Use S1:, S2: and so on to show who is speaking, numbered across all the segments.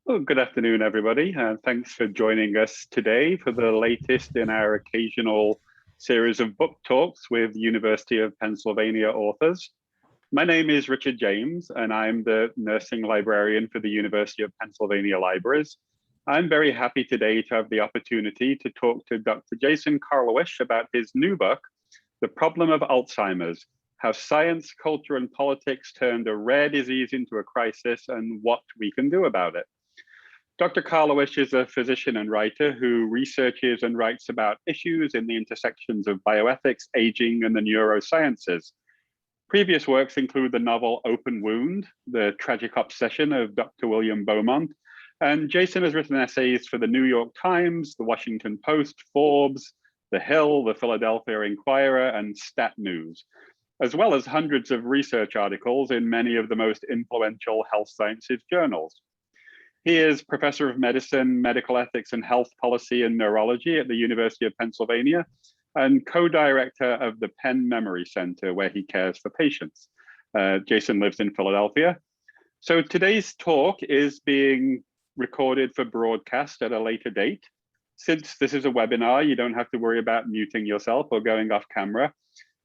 S1: Well, good afternoon, everybody. Thanks for joining us today for the latest in our occasional series of book talks with University of Pennsylvania authors. My name is Richard James, and I'm the nursing librarian for the University of Pennsylvania Libraries. I'm very happy today to have the opportunity to talk to Dr. Jason Karlawish about his new book, The Problem of Alzheimer's: How Science, Culture, and Politics Turned a Rare Disease into a Crisis and What We Can Do About It. Dr. Karlawish is a physician and writer who researches and writes about issues in the intersections of bioethics, aging, and the neurosciences. Previous works include the novel Open Wound, the tragic obsession of Dr. William Beaumont, and Jason has written essays for the New York Times, the Washington Post, Forbes, The Hill, the Philadelphia Inquirer, and Stat News, as well as hundreds of research articles in many of the most influential health sciences journals. He is professor of medicine, medical ethics, and health policy and neurology at the University of Pennsylvania, and co-director of the Penn Memory Center, where he cares for patients. Jason lives in Philadelphia. So today's talk is being recorded for broadcast at a later date. Since this is a webinar, you don't have to worry about muting yourself or going off camera.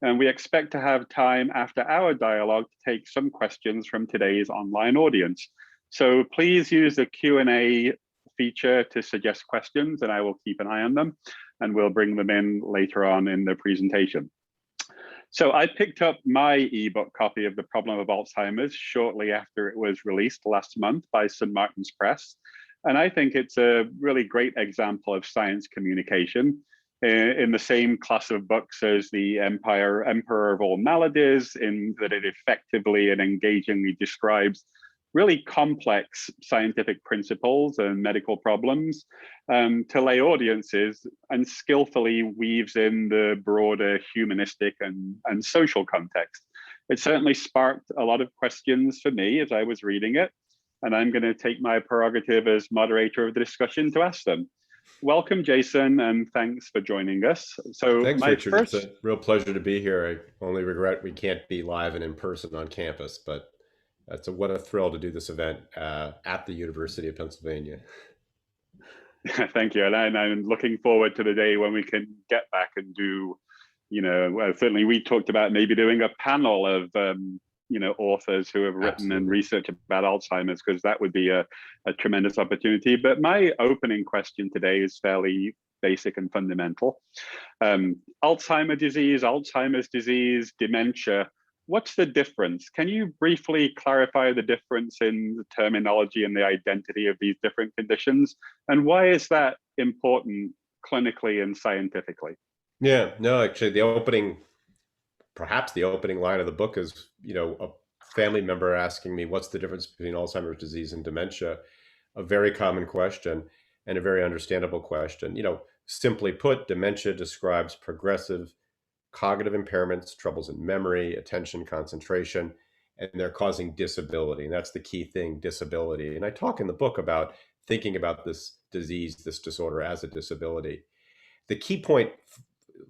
S1: And we expect to have time after our dialogue to take some questions from today's online audience. So please use the Q&A feature to suggest questions, and I will keep an eye on them, and we'll bring them in later on in the presentation. So I picked up my ebook copy of The Problem of Alzheimer's shortly after it was released last month by St. Martin's Press. And I think it's a really great example of science communication in the same class of books as the Emperor of All Maladies, in that it effectively and engagingly describes really complex scientific principles and medical problems to lay audiences, and skillfully weaves in the broader humanistic and social context. It certainly sparked a lot of questions for me as I was reading it, and I'm going to take my prerogative as moderator of the discussion to ask them. Welcome, Jason, and thanks for joining us. So
S2: thanks, Richard. It's a real pleasure to be here. I only regret we can't be live and in person on campus, but what a thrill to do this event at the University of Pennsylvania.
S1: Thank you. And I'm looking forward to the day when we can get back and do, certainly we talked about maybe doing a panel of, authors who have written Absolutely. And researched about Alzheimer's, because that would be a tremendous opportunity. But my opening question today is fairly basic and fundamental. Alzheimer's disease, dementia. What's the difference? Can you briefly clarify the difference in the terminology and the identity of these different conditions? And why is that important clinically and scientifically?
S2: Yeah, no, actually perhaps the opening line of the book is, a family member asking me, what's the difference between Alzheimer's disease and dementia? A very common question and a very understandable question. Simply put, dementia describes progressive cognitive impairments, troubles in memory, attention, concentration, and they're causing disability. And that's the key thing, disability. And I talk in the book about thinking about this disease, this disorder as a disability. The key point,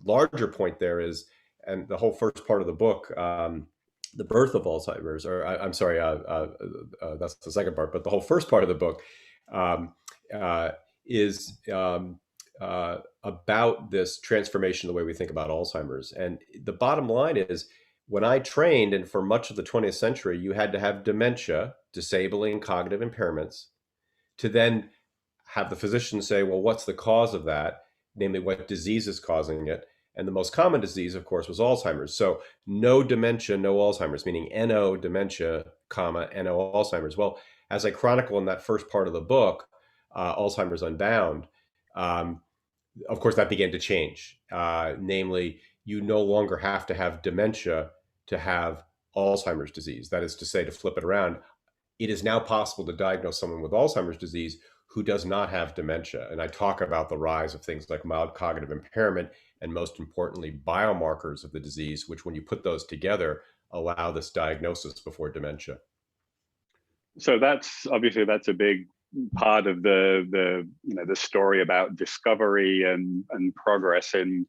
S2: larger point there is, and the whole first part of the book, the birth of Alzheimer's, or I'm sorry, that's the second part, but the whole first part of the book is about this transformation, the way we think about Alzheimer's. And the bottom line is, when I trained, and for much of the 20th century, you had to have dementia, disabling cognitive impairments, to then have the physician say, well, what's the cause of that? Namely, what disease is causing it? And the most common disease, of course, was Alzheimer's. So no dementia, no Alzheimer's, meaning NO dementia, NO Alzheimer's. Well, as I chronicle in that first part of the book, Alzheimer's Unbound, of course, that began to change. Namely, you no longer have to have dementia to have Alzheimer's disease. That is to say, to flip it around, it is now possible to diagnose someone with Alzheimer's disease who does not have dementia. And I talk about the rise of things like mild cognitive impairment and, most importantly, biomarkers of the disease, which, when you put those together, allow this diagnosis before dementia.
S1: So that's a big part of the story about discovery and progress in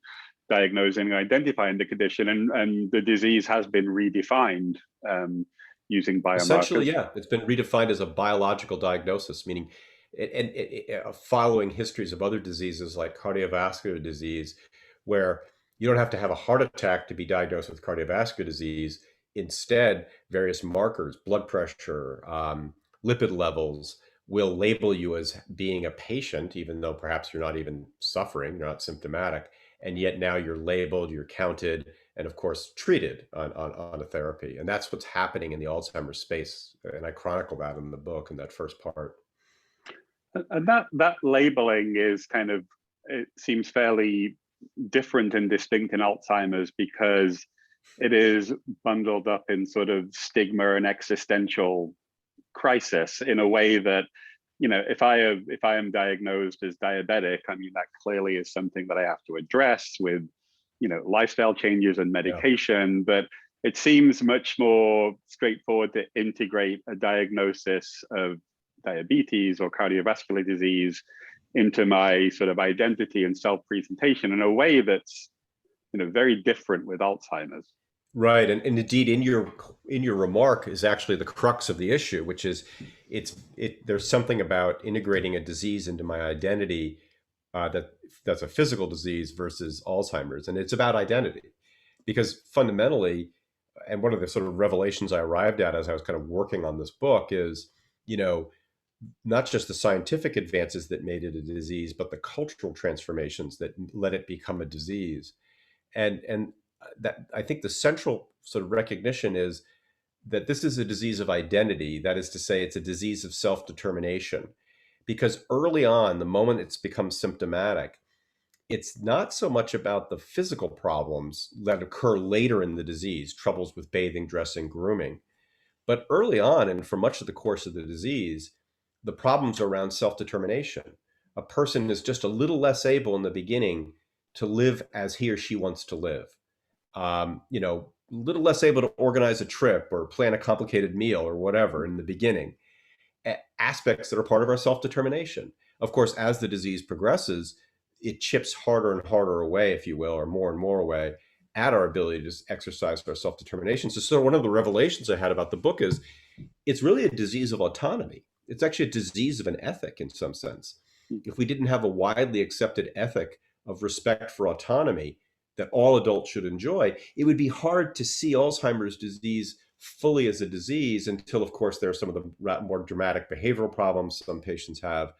S1: diagnosing and identifying the condition, and the disease has been redefined using biomarkers.
S2: Essentially, yeah, it's been redefined as a biological diagnosis, meaning following histories of other diseases like cardiovascular disease, where you don't have to have a heart attack to be diagnosed with cardiovascular disease. Instead, various markers, blood pressure, lipid levels, will label you as being a patient, even though perhaps you're not even suffering, you're not symptomatic. And yet now you're labeled, you're counted, and of course treated on a therapy. And that's what's happening in the Alzheimer's space. And I chronicle that in the book in that first part.
S1: And that labeling is kind of, it seems fairly different and distinct in Alzheimer's because it is bundled up in sort of stigma and existential crisis in a way that, you know, if I am diagnosed as diabetic, I mean, that clearly is something that I have to address with, you know, lifestyle changes and medication. Yeah. But it seems much more straightforward to integrate a diagnosis of diabetes or cardiovascular disease into my sort of identity and self-presentation in a way that's, you know, very different with Alzheimer's.
S2: Right, and indeed, in your remark is actually the crux of the issue, which is there's something about integrating a disease into my identity that's a physical disease versus Alzheimer's, and it's about identity, because fundamentally, and one of the sort of revelations I arrived at as I was kind of working on this book is, you know, not just the scientific advances that made it a disease, but the cultural transformations that let it become a disease, and that I think the central sort of recognition is that this is a disease of identity. That is to say, it's a disease of self-determination, because early on, the moment it's become symptomatic, it's not so much about the physical problems that occur later in the disease, troubles with bathing, dressing, grooming. But early on, and for much of the course of the disease, the problems are around self-determination. A person is just a little less able in the beginning to live as he or she wants to live. You know, a little less able to organize a trip or plan a complicated meal or whatever in the beginning. Aspects that are part of our self-determination. Of course, as the disease progresses, it chips harder and harder away, if you will, or more and more away at our ability to exercise our self-determination. So one of the revelations I had about the book is it's really a disease of autonomy. It's actually a disease of an ethic in some sense. If we didn't have a widely accepted ethic of respect for autonomy that all adults should enjoy, it would be hard to see Alzheimer's disease fully as a disease until, of course, there are some of the more dramatic behavioral problems some patients have,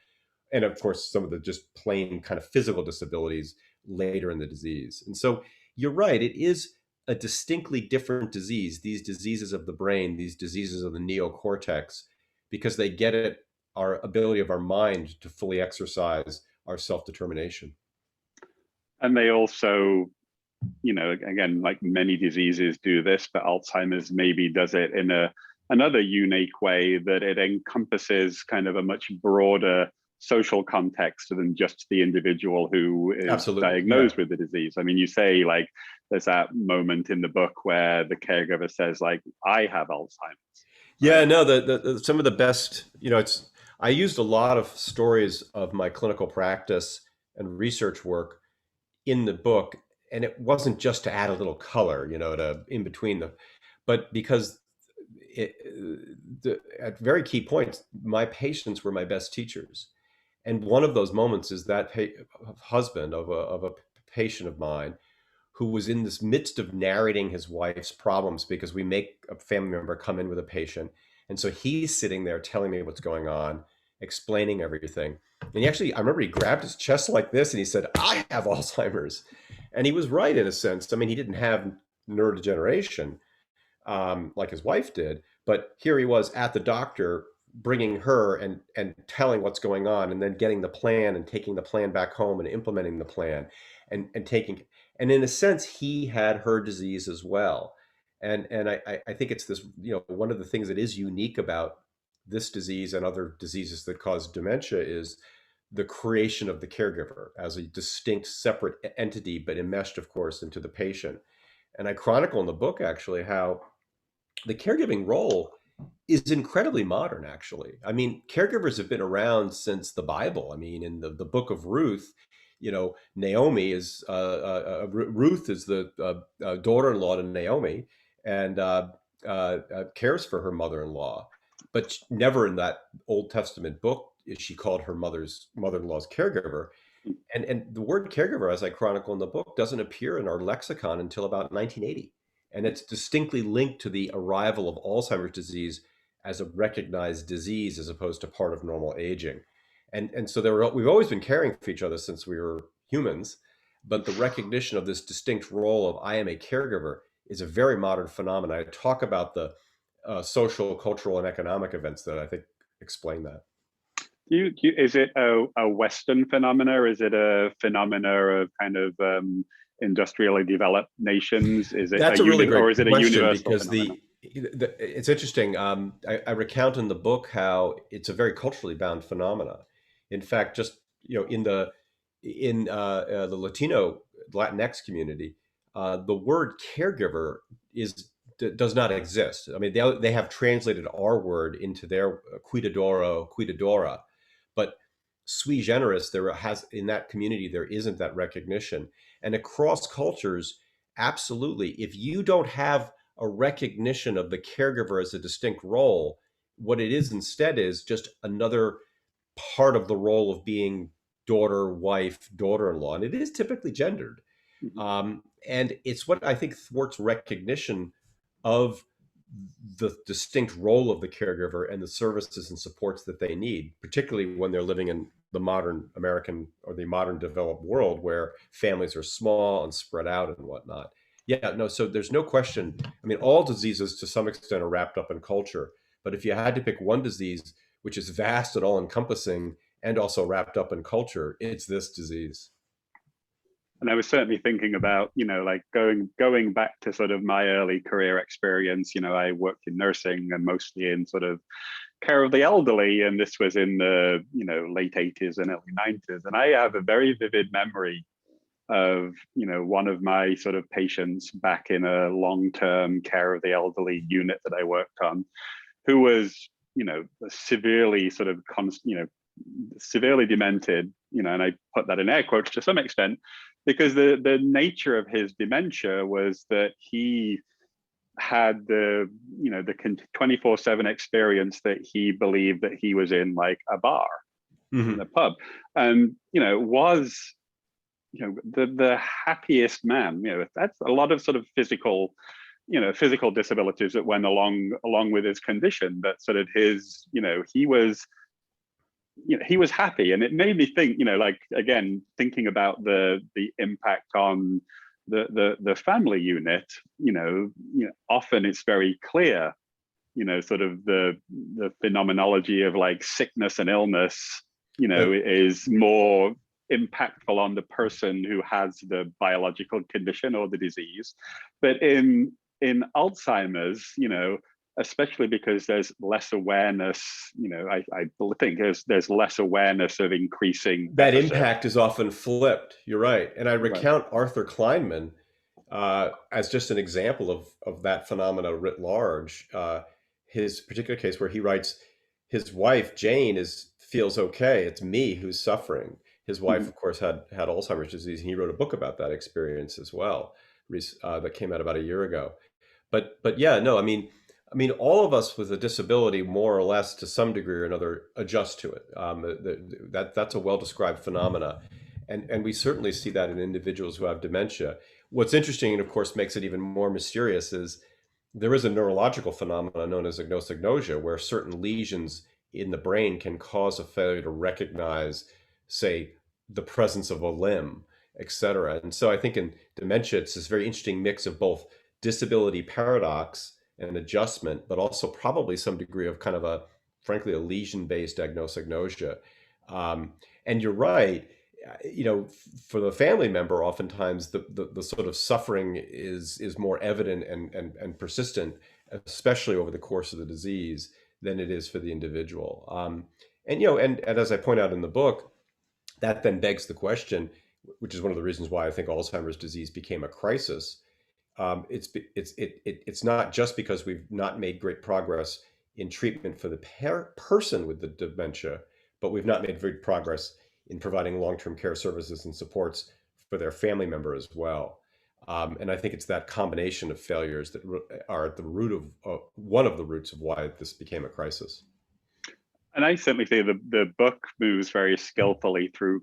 S2: and of course, some of the just plain kind of physical disabilities later in the disease. And so you're right, it is a distinctly different disease, these diseases of the brain, these diseases of the neocortex, because they get at our ability of our mind to fully exercise our self-determination.
S1: And they also, you know, again, like many diseases do this, but Alzheimer's maybe does it in another unique way, that it encompasses kind of a much broader social context than just the individual who is
S2: Absolutely.
S1: diagnosed with the disease. I mean, you say, like, there's that moment in the book where the caregiver says, like, I have Alzheimer's.
S2: Yeah, no, the some of the best, you know, I used a lot of stories of my clinical practice and research work in the book, and it wasn't just to add a little color, you know, to in between but because at very key points, my patients were my best teachers. And one of those moments is that husband of a patient of mine who was in this midst of narrating his wife's problems, because we make a family member come in with a patient. And so he's sitting there telling me what's going on, explaining everything. And I remember he grabbed his chest like this and he said, I have Alzheimer's. And he was right in a sense. I mean, he didn't have neurodegeneration like his wife did, but here he was at the doctor bringing her and telling what's going on, and then getting the plan and taking the plan back home and implementing the plan and in a sense, he had her disease as well. And I think it's this, you know, one of the things that is unique about this disease and other diseases that cause dementia is the creation of the caregiver as a distinct, separate entity, but enmeshed, of course, into the patient. And I chronicle in the book actually how the caregiving role is incredibly modern, actually. I mean, caregivers have been around since the Bible. I mean, in the book of Ruth, you know, Ruth is the daughter-in-law to Naomi, and cares for her mother-in-law. But never in that Old Testament book she called her mother-in-law's caregiver. And the word caregiver, as I chronicle in the book, doesn't appear in our lexicon until about 1980. And it's distinctly linked to the arrival of Alzheimer's disease as a recognized disease as opposed to part of normal aging. And so we've always been caring for each other since we were humans, but the recognition of this distinct role of I am a caregiver is a very modern phenomenon. I talk about the social, cultural, and economic events that I think explain that.
S1: Is it a Western phenomena? Is it a phenomena of kind of industrially developed nations? Is it
S2: That's a really
S1: or
S2: great
S1: is it a
S2: question
S1: universal
S2: because
S1: phenomenon?
S2: it's interesting. I recount in the book how it's a very culturally bound phenomena. In fact, just in the Latinx community, the word caregiver does not exist. I mean, they have translated our word into their cuidadoro, cuidadora, but sui generis, in that community there isn't that recognition. And across cultures, absolutely, if you don't have a recognition of the caregiver as a distinct role, what it is instead is just another part of the role of being daughter, wife, daughter-in-law, and it is typically gendered. And it's what I think thwarts recognition of the distinct role of the caregiver and the services and supports that they need, particularly when they're living in the modern American or the modern developed world where families are small and spread out and whatnot. Yeah, no, so there's no question. I mean, all diseases to some extent are wrapped up in culture. But if you had to pick one disease, which is vast and all encompassing and also wrapped up in culture, it's this disease.
S1: And I was certainly thinking about, like going back to sort of my early career experience. I worked in nursing and mostly in sort of care of the elderly, and this was in the late 80s and early 90s. And I have a very vivid memory of one of my sort of patients back in a long-term care of the elderly unit that I worked on, who was severely sort of severely demented, and I put that in air quotes to some extent, because the nature of his dementia was that he had the 24/7 experience that he believed that he was in like a bar, in a pub, and was the happiest man. That's a lot of sort of physical disabilities that went along with his condition, that sort of his he was happy. And it made me think, like, again, thinking about the impact on the family unit. Often it's very clear, sort of the phenomenology of like sickness and illness is more impactful on the person who has the biological condition or the disease. But in Alzheimer's, especially because there's less awareness, I think there's less awareness of increasing
S2: that
S1: deficit.
S2: impact is often flipped. You're right. And I recount Arthur Kleinman as just an example of that phenomena writ large. His particular case where he writes, his wife, Jane, feels okay. It's me who's suffering. His wife, of course, had Alzheimer's disease, and he wrote a book about that experience as well, that came out about a year ago. But yeah, no, I mean, all of us with a disability, more or less, to some degree or another, adjust to it. That's a well-described phenomena, and we certainly see that in individuals who have dementia. What's interesting, and of course makes it even more mysterious, is there is a neurological phenomenon known as ignosignosia, where certain lesions in the brain can cause a failure to recognize, say, the presence of a limb, et cetera. And so I think in dementia, it's this very interesting mix of both disability paradox and adjustment, but also probably some degree of kind of frankly, a lesion-based agnosignosia. And you're right, for the family member, oftentimes the sort of suffering is more evident and persistent, especially over the course of the disease, than it is for the individual. And as I point out in the book, that then begs the question, which is one of the reasons why I think Alzheimer's disease became a crisis. It's not just because we've not made great progress in treatment for the person with the dementia, but we've not made great progress in providing long-term care services and supports for their family member as well. And I think it's that combination of failures that are at the root of one of the roots of why this became a crisis.
S1: And I certainly think the book moves very skillfully through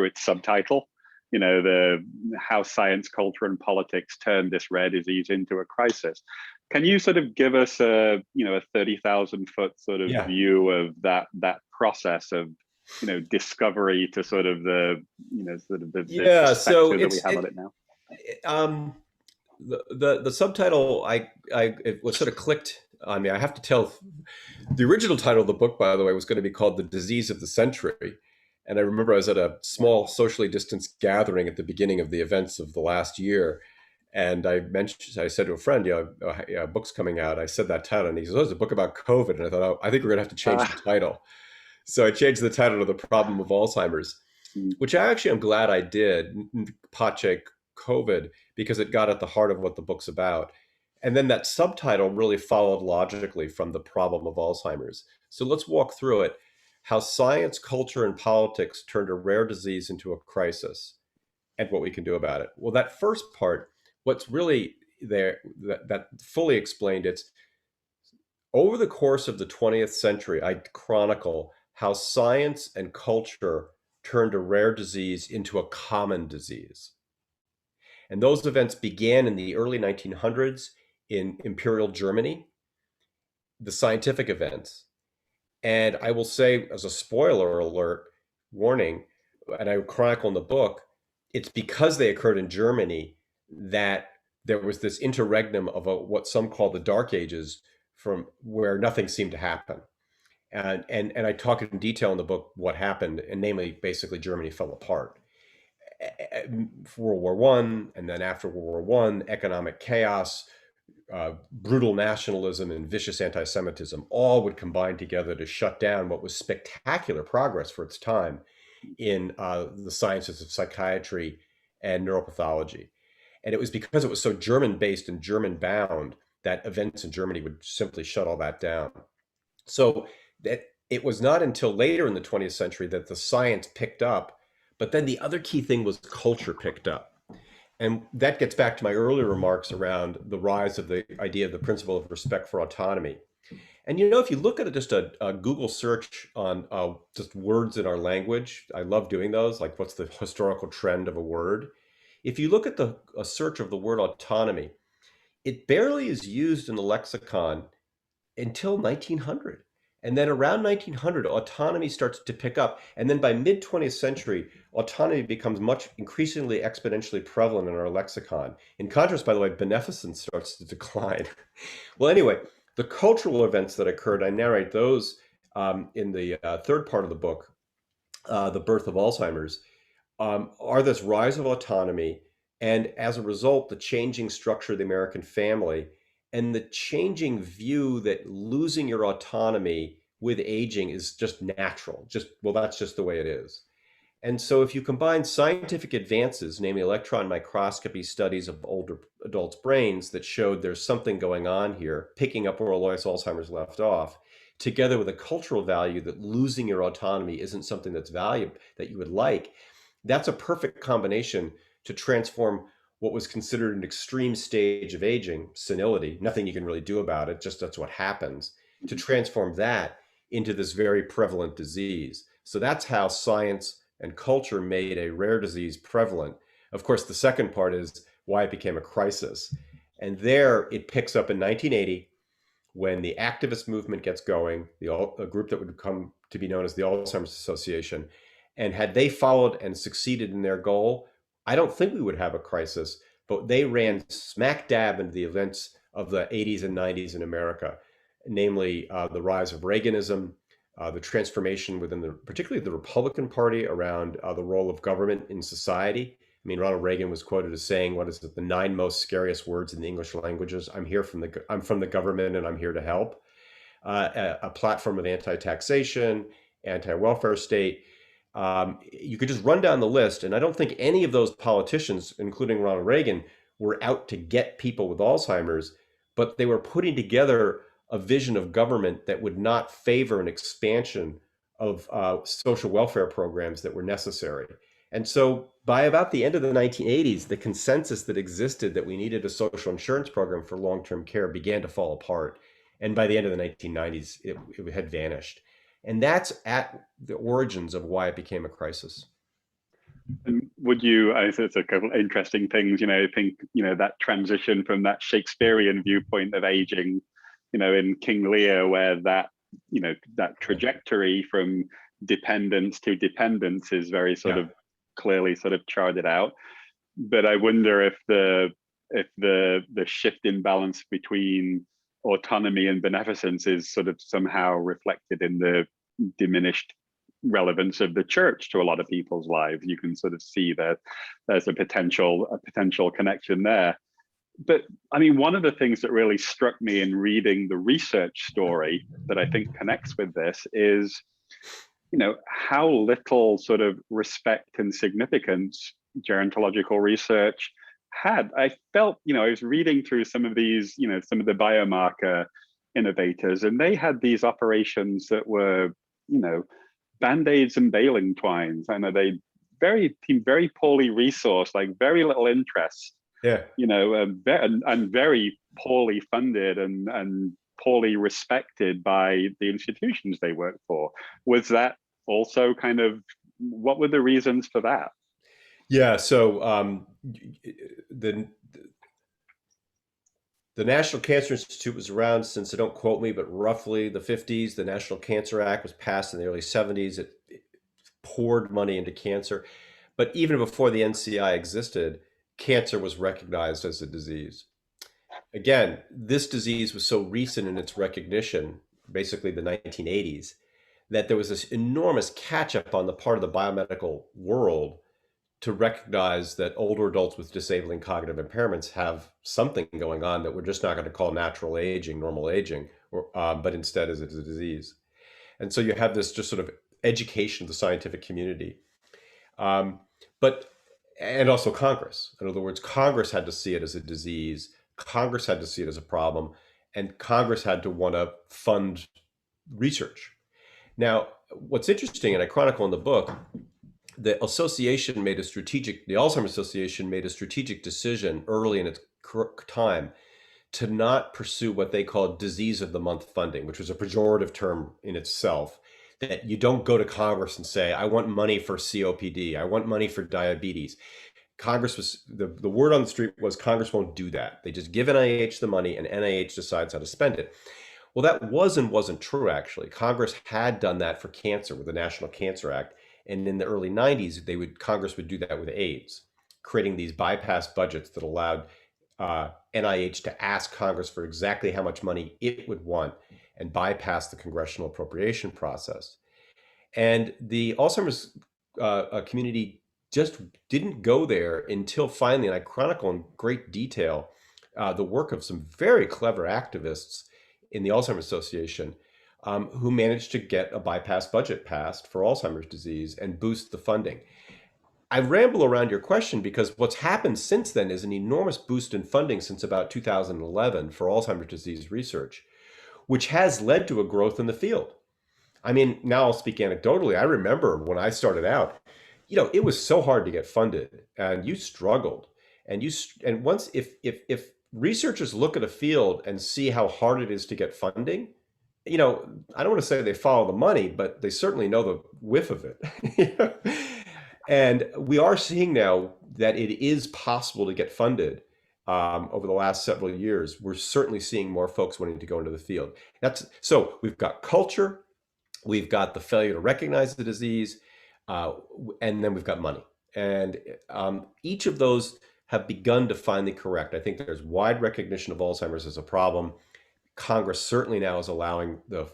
S1: its subtitle. The how science, culture, and politics turned this rare disease into a crisis. Can you sort of give us a 30,000-foot sort of
S2: Yeah.
S1: view of that process of discovery to sort of the
S2: Yeah. So
S1: perspective that we have on it now?
S2: um, the subtitle it was sort of clicked on me. I have to tell, the original title of the book, by the way, was going to be called "The Disease of the Century," and I remember I was at a small socially distanced gathering at the beginning of the events of the last year, and I said to a friend, a book's coming out. I said that title, and he says, "Oh, it's a book about COVID," and I thought, "Oh, I think we're going to have to change the title." So I changed the title to "The Problem of Alzheimer's,"
S1: Mm,
S2: which I actually am glad I did, Pache COVID, because it got at the heart of what the book's about. And then that subtitle really followed logically from The Problem of Alzheimer's. So let's walk through it. How science, culture, and politics turned a rare disease into a crisis and what we can do about it. Well, that first part, what's really there that fully explained, it's over the course of the 20th century, I chronicle how science and culture turned a rare disease into a common disease. And those events began in the early 1900s in Imperial Germany, the scientific events. And I will say, as a spoiler alert warning, and I chronicle in the book, it's because they occurred in Germany that there was this interregnum of what some call the Dark Ages, from where nothing seemed to happen. And I talk in detail in the book what happened, and namely, basically, Germany fell apart. World War One, and then after World War One, economic chaos, brutal nationalism, and vicious anti-Semitism all would combine together to shut down what was spectacular progress for its time in the sciences of psychiatry and neuropathology. And it was because it was so German-based and German-bound that events in Germany would simply shut all that down. So that it was not until later in the 20th century that the science picked up, but then the other key thing was culture picked up. And that gets back to my earlier remarks around the rise of the idea of the principle of respect for autonomy. And if you look at just a Google search on just words in our language, I love doing those, like what's the historical trend of a word? If you look at a search of the word autonomy, it barely is used in the lexicon until 1900. And then around 1900, autonomy starts to pick up. And then by mid 20th century, autonomy becomes much increasingly exponentially prevalent in our lexicon. In contrast, by the way, beneficence starts to decline. Well, anyway, the cultural events that occurred, I narrate those in the third part of the book, The Birth of Alzheimer's, are this rise of autonomy, and as a result, the changing structure of the American family, and the changing view that losing your autonomy with aging is just natural. Well, that's just the way it is. And so if you combine scientific advances, namely electron microscopy studies of older adults' brains that showed there's something going on here, picking up where Alois Alzheimer's left off, together with a cultural value that losing your autonomy isn't something that's valuable, that you would like, that's a perfect combination to transform what was considered an extreme stage of aging, senility, nothing you can really do about it, just that's what happens, to transform that into this very prevalent disease. So that's how science and culture made a rare disease prevalent. Of course, the second part is why it became a crisis. And there it picks up in 1980 when the activist movement gets going, a group that would come to be known as the Alzheimer's Association. And had they followed and succeeded in their goal, I don't think we would have a crisis, but they ran smack dab into the events of the 80s and 90s in America, namely the rise of Reaganism, the transformation within particularly the Republican Party around the role of government in society. I mean, Ronald Reagan was quoted as saying, "What is it? The 9 most scariest words in the English languages. I'm from the government, and I'm here to help." A platform of anti-taxation, anti-welfare state. You could just run down the list, and I don't think any of those politicians, including Ronald Reagan, were out to get people with Alzheimer's, but they were putting together a vision of government that would not favor an expansion of social welfare programs that were necessary. And so by about the end of the 1980s, the consensus that existed that we needed a social insurance program for long-term care began to fall apart. And by the end of the 1990s, it had vanished. And that's at the origins of why it became a crisis.
S1: And would you, I think it's a couple of interesting things, I think, that transition from that Shakespearean viewpoint of aging, in King Lear, where that trajectory from dependence to dependence is very sort of clearly sort of charted out. But I wonder if the shift in balance between autonomy and beneficence is sort of somehow reflected in the diminished relevance of the church to a lot of people's lives. You can sort of see that there's a potential connection there. But I mean, one of the things that really struck me in reading the research story that I think connects with this is, how little sort of respect and significance gerontological research had. I felt, I was reading through some of these, some of the biomarker innovators, and they had these operations that were, band-aids and baling twines. I know they seemed very poorly resourced, like very little interest.
S2: Yeah.
S1: And very poorly funded and poorly respected by the institutions they work for. Was that also kind of, what were the reasons for that?
S2: Yeah. So the National Cancer Institute was around since, don't quote me, but roughly the 50s. The National Cancer Act was passed in the early 70s. It poured money into cancer. But even before the NCI existed, cancer was recognized as a disease. Again, this disease was so recent in its recognition, basically the 1980s, that there was this enormous catch-up on the part of the biomedical world to recognize that older adults with disabling cognitive impairments have something going on that we're just not going to call natural aging, normal aging, but instead is a disease. And so you have this just sort of education of the scientific community. And also Congress. In other words, Congress had to see it as a disease. Congress had to see it as a problem. And Congress had to want to fund research. Now, what's interesting, and I chronicle in the book, the Alzheimer's Association made a strategic decision early in its time to not pursue what they called disease of the month funding, which was a pejorative term in itself, that you don't go to Congress and say, I want money for COPD, I want money for diabetes. Congress was, the word on the street was Congress won't do that. They just give NIH the money and NIH decides how to spend it. Well, that wasn't true, actually. Congress had done that for cancer with the National Cancer Act. And in the early 90s, Congress would do that with AIDS, creating these bypass budgets that allowed NIH to ask Congress for exactly how much money it would want and bypass the congressional appropriation process. And the Alzheimer's community just didn't go there until finally, and I chronicle in great detail the work of some very clever activists in the Alzheimer's Association who managed to get a bypass budget passed for Alzheimer's disease and boost the funding. I ramble around your question because what's happened since then is an enormous boost in funding since about 2011 for Alzheimer's disease research, which has led to a growth in the field. I mean, now I'll speak anecdotally. I remember when I started out, it was so hard to get funded and you struggled. And once, if researchers look at a field and see how hard it is to get funding, I don't want to say they follow the money, but they certainly know the whiff of it. And we are seeing now that it is possible to get funded over the last several years. We're certainly seeing more folks wanting to go into the field. So we've got culture, we've got the failure to recognize the disease, and then we've got money. And each of those have begun to finally correct. I think there's wide recognition of Alzheimer's as a problem. Congress certainly now is allowing the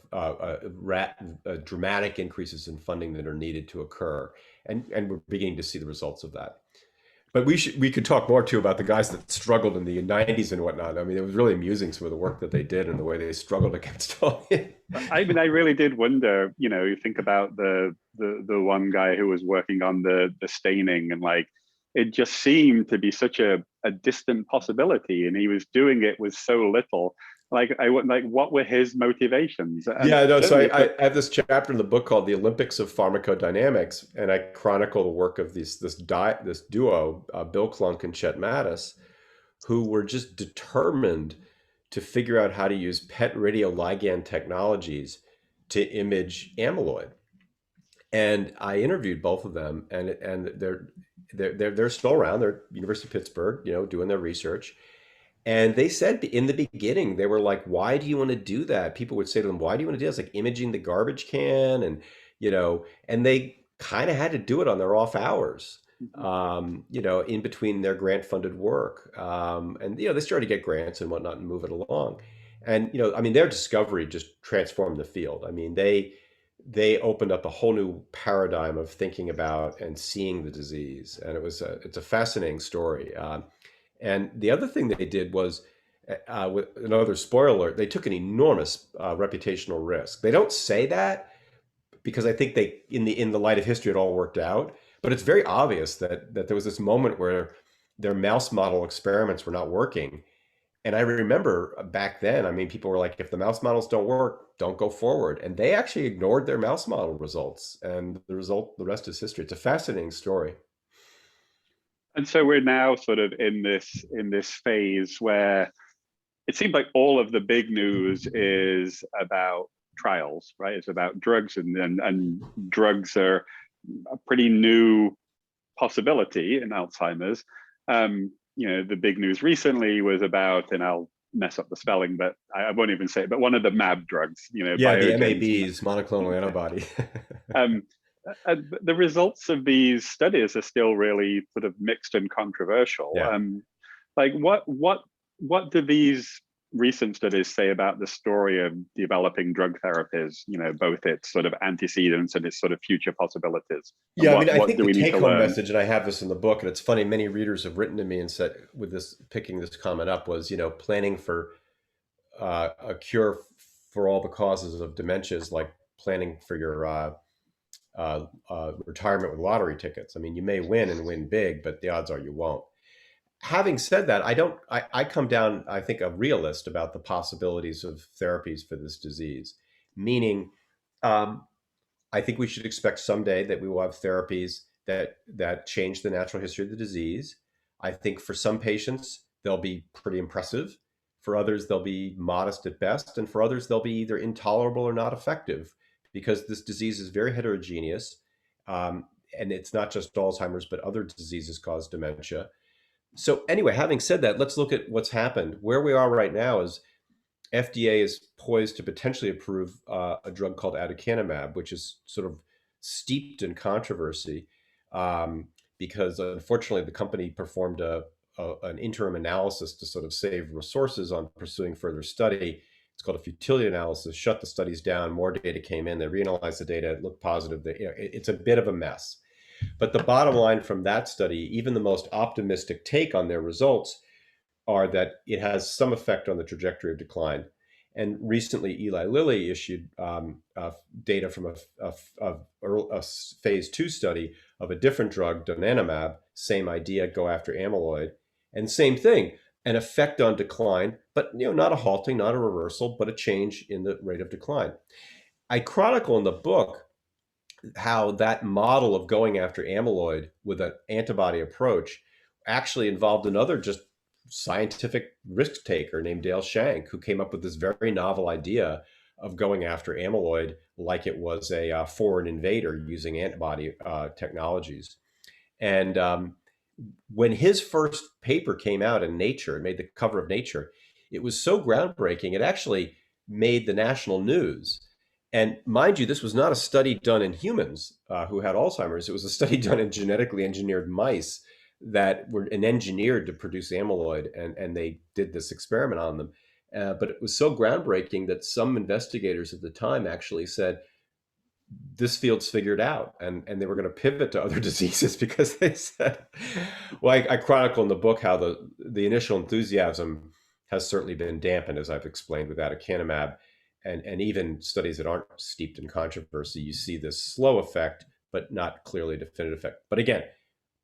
S2: dramatic increases in funding that are needed to occur, and we're beginning to see the results of that. But we could talk more too about the guys that struggled in the 90s and whatnot. I mean, it was really amusing some of the work that they did and the way they struggled against all it.
S1: I mean, I really did wonder. You think about the one guy who was working on the staining, and like it just seemed to be such a distant possibility, and he was doing it with so little. What were his motivations?
S2: Yeah, no. So I have this chapter in the book called "The Olympics of Pharmacodynamics," and I chronicle the work of this duo, Bill Klunk and Chet Mattis, who were just determined to figure out how to use PET radioligand technologies to image amyloid. And I interviewed both of them, and they're still around. They're University of Pittsburgh, doing their research. And they said in the beginning, they were like, "Why do you want to do that?" People would say to them, "Why do you want to do this?" Like imaging the garbage can, and they kind of had to do it on their off hours, in between their grant-funded work, and they started to get grants and whatnot and move it along. And I mean, their discovery just transformed the field. I mean, they opened up a whole new paradigm of thinking about and seeing the disease, and it's a fascinating story. And the other thing they did was, with another spoiler alert, they took an enormous reputational risk. They don't say that because I think they, in the light of history, it all worked out. But it's very obvious that there was this moment where their mouse model experiments were not working. And I remember back then, I mean, people were like, if the mouse models don't work, don't go forward. And they actually ignored their mouse model results. And the rest is history. It's a fascinating story.
S1: And so we're now sort of in this phase where it seems like all of the big news is about trials, right? It's about drugs, and drugs are a pretty new possibility in Alzheimer's. The big news recently was about, and I'll mess up the spelling, but I won't even say it, but one of the MAB drugs,
S2: Yeah,
S1: Biogen's,
S2: the MABs, monoclonal antibody.
S1: The results of these studies are still really sort of mixed and controversial.
S2: Yeah.
S1: Like what do these recent studies say about the story of developing drug therapies, both its sort of antecedents and its sort of future possibilities? And
S2: Yeah, I mean, I think
S1: do
S2: the
S1: we need to
S2: take-home
S1: learn?
S2: message, and I have this in the book, and it's funny, many readers have written to me and said, with this, picking this comment up, was, planning for a cure for all the causes of dementia is like planning for your retirement with lottery tickets. I mean, you may win and win big, but the odds are you won't. Having said that, I come down, I think, a realist about the possibilities of therapies for this disease, meaning, I think we should expect someday that we will have therapies that change the natural history of the disease. I think for some patients, they'll be pretty impressive. For others, they'll be modest at best. And for others, they'll be either intolerable or not effective, because this disease is very heterogeneous. And it's not just Alzheimer's, but other diseases cause dementia. So anyway, having said that, let's look at what's happened. Where we are right now is FDA is poised to potentially approve a drug called aducanumab, which is sort of steeped in controversy, because unfortunately the company performed an interim analysis to sort of save resources on pursuing further study. It's called a futility analysis, shut the studies down, more data came in, they reanalyzed the data, it looked positive. It's a bit of a mess. But the bottom line from that study, even the most optimistic take on their results, are that it has some effect on the trajectory of decline. And recently, Eli Lilly issued data from a phase 2 study of a different drug, donanemab, same idea, go after amyloid, and same thing, an effect on decline, but not a halting, not a reversal, but a change in the rate of decline. I chronicle in the book how that model of going after amyloid with an antibody approach actually involved another just scientific risk taker named Dale Shank, who came up with this very novel idea of going after amyloid like it was a foreign invader using antibody technologies. And when his first paper came out in Nature, it made the cover of Nature, it was so groundbreaking, it actually made the national news. And mind you, this was not a study done in humans who had Alzheimer's. It was a study done in genetically engineered mice that were engineered to produce amyloid, and they did this experiment on them. But it was so groundbreaking that some investigators at the time actually said, this field's figured out, and they were going to pivot to other diseases, because they said, well, I chronicle in the book how the initial enthusiasm has certainly been dampened, as I've explained, with aducanumab, and even studies that aren't steeped in controversy, you see this slow effect, but not clearly definitive effect. But again,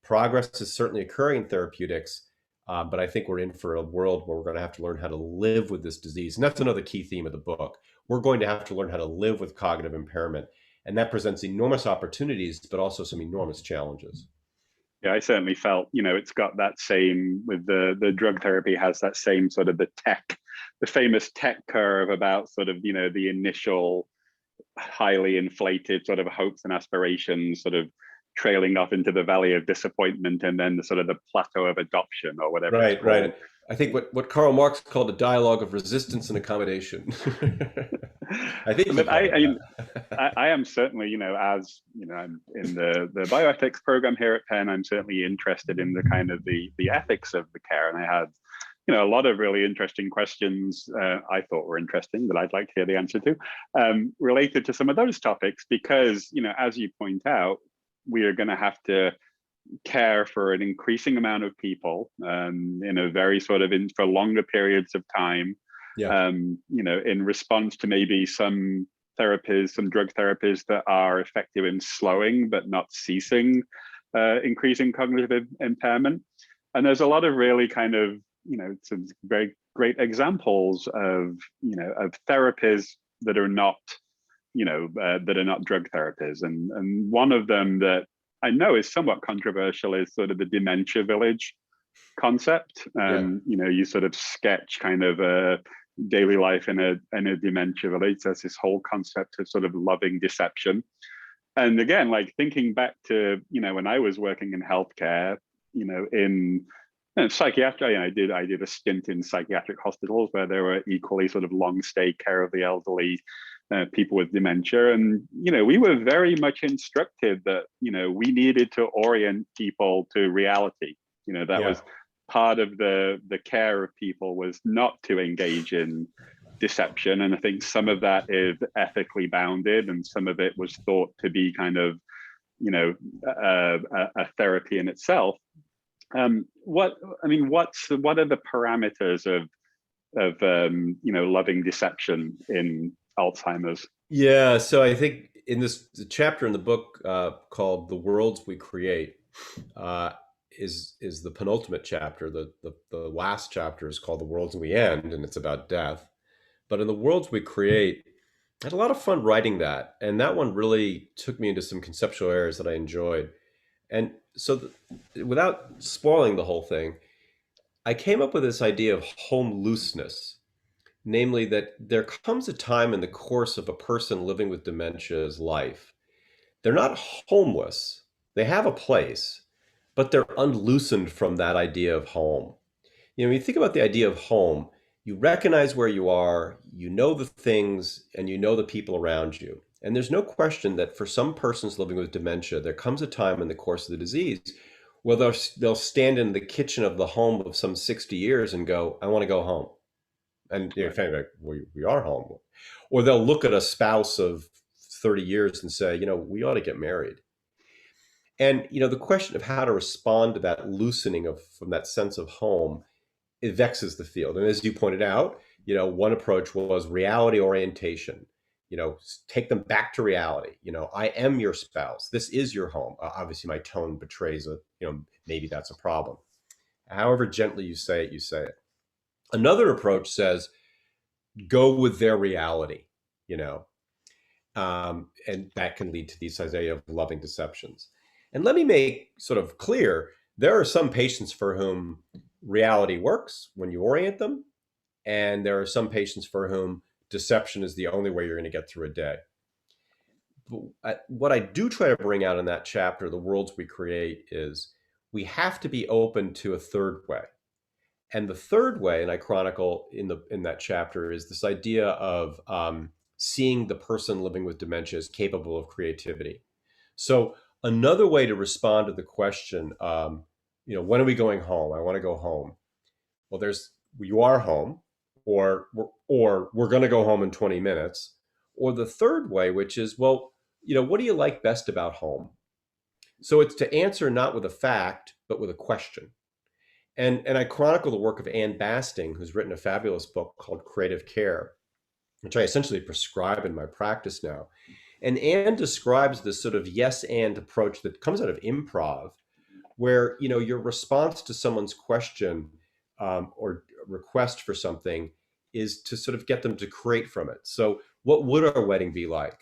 S2: progress is certainly occurring in therapeutics, but I think we're in for a world where we're going to have to learn how to live with this disease. And that's another key theme of the book. We're going to have to learn how to live with cognitive impairment. And that presents enormous opportunities, but also some enormous challenges.
S1: Yeah, I certainly felt, it's got that same, with the drug therapy has that same sort of the famous tech curve about sort of, the initial highly inflated sort of hopes and aspirations, sort of trailing off into the valley of disappointment, and then the sort of the plateau of adoption, or whatever it's
S2: Right,
S1: called.
S2: right. I think what Karl Marx called a dialogue of resistance and accommodation. I think
S1: But
S2: he
S1: I am certainly, as I'm in the bioethics program here at Penn, I'm certainly interested in the kind of the ethics of the care, and I had a lot of really interesting questions I thought were interesting that I'd like to hear the answer to, related to some of those topics, because as you point out, we are going to have to care for an increasing amount of people in a very sort of for longer periods of time.
S2: Yeah.
S1: In response to maybe some therapies, some drug therapies that are effective in slowing but not ceasing increasing cognitive impairment. And there's a lot of really kind of some very great examples of of therapies that are not drug therapies, and one of them that I know is somewhat controversial is sort of the dementia village concept. You sort of sketch kind of a daily life in a dementia village. There's this whole concept of sort of loving deception. And again, like thinking back to when I was working in healthcare, in psychiatric, I did a stint in psychiatric hospitals where there were equally sort of long stay care of the elderly, people with dementia. And, we were very much instructed that, we needed to orient people to reality. That was part of the care of people, was not to engage in deception. And I think some of that is ethically bounded, and some of it was thought to be kind of, a therapy in itself. What are the parameters of loving deception in Alzheimer's?
S2: Yeah, so I think in this chapter in the book called "The Worlds We Create," is the penultimate chapter. The last chapter is called "The Worlds We End," and it's about death. But in "The Worlds We Create," I had a lot of fun writing that, and that one really took me into some conceptual areas that I enjoyed. And so, without spoiling the whole thing, I came up with this idea of home looseness. Namely, that there comes a time in the course of a person living with dementia's life, they're not homeless. They have a place, but they're unloosened from that idea of home. When you think about the idea of home, you recognize where you are, you know the things, and you know the people around you. And there's no question that for some persons living with dementia, there comes a time in the course of the disease where they'll stand in the kitchen of the home of some 60 years and go, I want to go home. And in fact, like, we are home. Or they'll look at a spouse of 30 years and say, we ought to get married. And, the question of how to respond to that loosening from that sense of home, it vexes the field. And as you pointed out, one approach was reality orientation. Take them back to reality. I am your spouse. This is your home. Obviously, my tone betrays maybe that's a problem. However gently you say it, you say it. Another approach says, go with their reality, and that can lead to these idea of loving deceptions. And let me make sort of clear, there are some patients for whom reality works when you orient them, and there are some patients for whom deception is the only way you're going to get through a day. But what I do try to bring out in that chapter, The Worlds We Create, is we have to be open to a third way. And the third way, and I chronicle in that chapter, is this idea of seeing the person living with dementia as capable of creativity. So another way to respond to the question, when are we going home? I want to go home. Well, you are home, or we're going to go home in 20 minutes. Or the third way, which is, what do you like best about home? So it's to answer not with a fact, but with a question. And I chronicle the work of Ann Basting, who's written a fabulous book called Creative Care, which I essentially prescribe in my practice now. And Ann describes this sort of yes and approach that comes out of improv, where your response to someone's question or request for something is to sort of get them to create from it. So what would our wedding be like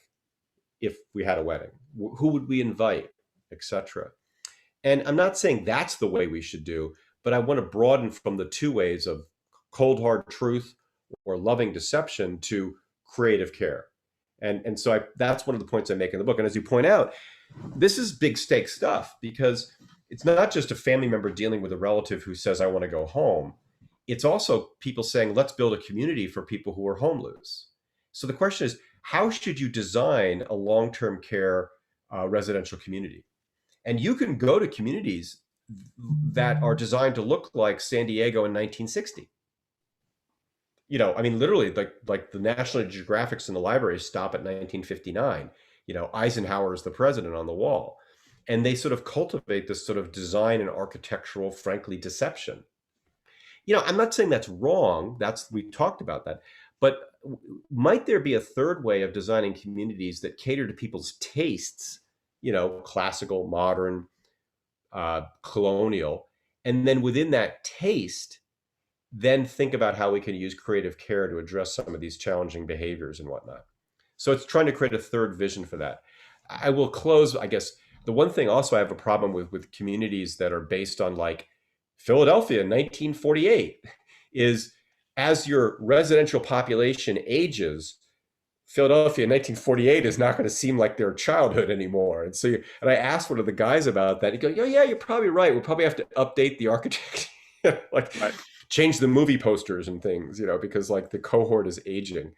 S2: if we had a wedding? Who would we invite, etc.? And I'm not saying that's the way we should do, but I want to broaden from the two ways of cold hard truth or loving deception to creative care. And so that's one of the points I make in the book. And as you point out, this is big stake stuff, because it's not just a family member dealing with a relative who says, I want to go home. It's also people saying, let's build a community for people who are homeless. So the question is, how should you design a long-term care residential community? And you can go to communities that are designed to look like San Diego in 1960. You know, I mean, literally, like the National Geographics in the library stop at 1959. You know, Eisenhower is the president on the wall. And they sort of cultivate this sort of design and architectural, frankly, deception. You know, I'm not saying that's wrong. We talked about that. But might there be a third way of designing communities that cater to people's tastes, you know, classical, modern, colonial, and then within that taste, then think about how we can use creative care to address some of these challenging behaviors and whatnot. So it's trying to create a third vision for that. I will close, I guess, the one thing also I have a problem with communities that are based on, like Philadelphia in 1948, is as your residential population ages, Philadelphia in 1948 is not going to seem like their childhood anymore. And so, and I asked one of the guys about that. He goes, yeah, you're probably right. We'll probably have to update the architecture, like
S1: Right.
S2: change the movie posters and things, you know, because like the cohort is aging.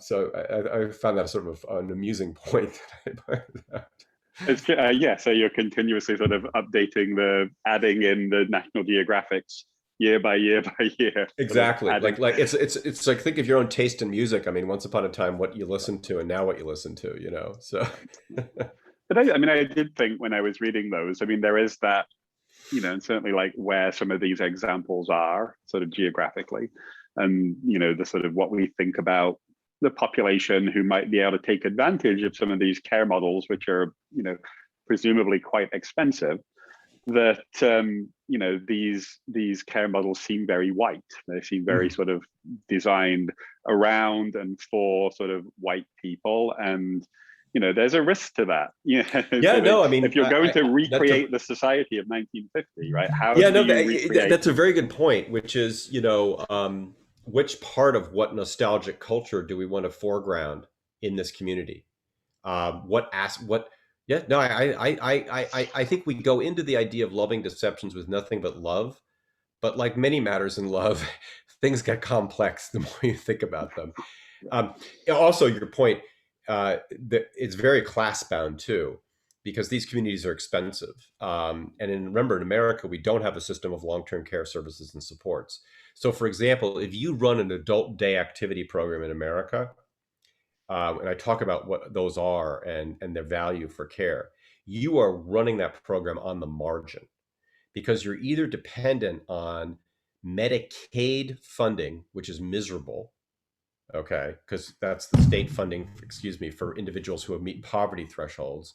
S2: So I found that sort of an amusing point.
S1: It's yeah. So you're continuously sort of adding in the National Geographics year by year by year.
S2: Exactly. Like it's like, think of your own taste in music. I mean, once upon a time, what you listened to, and now what you listen to, you know. So,
S1: but I mean, I did think when I was reading those, I mean, there is that, you know, and certainly like where some of these examples are sort of geographically, and you know, the sort of what we think about the population who might be able to take advantage of some of these care models, which are, you know, presumably quite expensive. That you know, these care models seem very white. They seem very sort of designed around and for sort of white people, and you know, there's a risk to that. Yeah.
S2: Yeah,
S1: So
S2: no, I mean,
S1: if you're going to recreate the society of 1950, right? How
S2: yeah,
S1: do
S2: no,
S1: you recreate?
S2: that's a very good point, which is, you know, which part of what nostalgic culture do we want to foreground in this community? Yeah, no, I think we go into the idea of loving deceptions with nothing but love, but like many matters in love, things get complex the more you think about them. Also, your point, that it's very class bound too, because these communities are expensive. Remember, in America, we don't have a system of long-term care services and supports. So, for example, if you run an adult day activity program in America, and I talk about what those are and their value for care, you are running that program on the margin, because you're either dependent on Medicaid funding, which is miserable, okay, because that's the state funding, excuse me, for individuals who have meet poverty thresholds.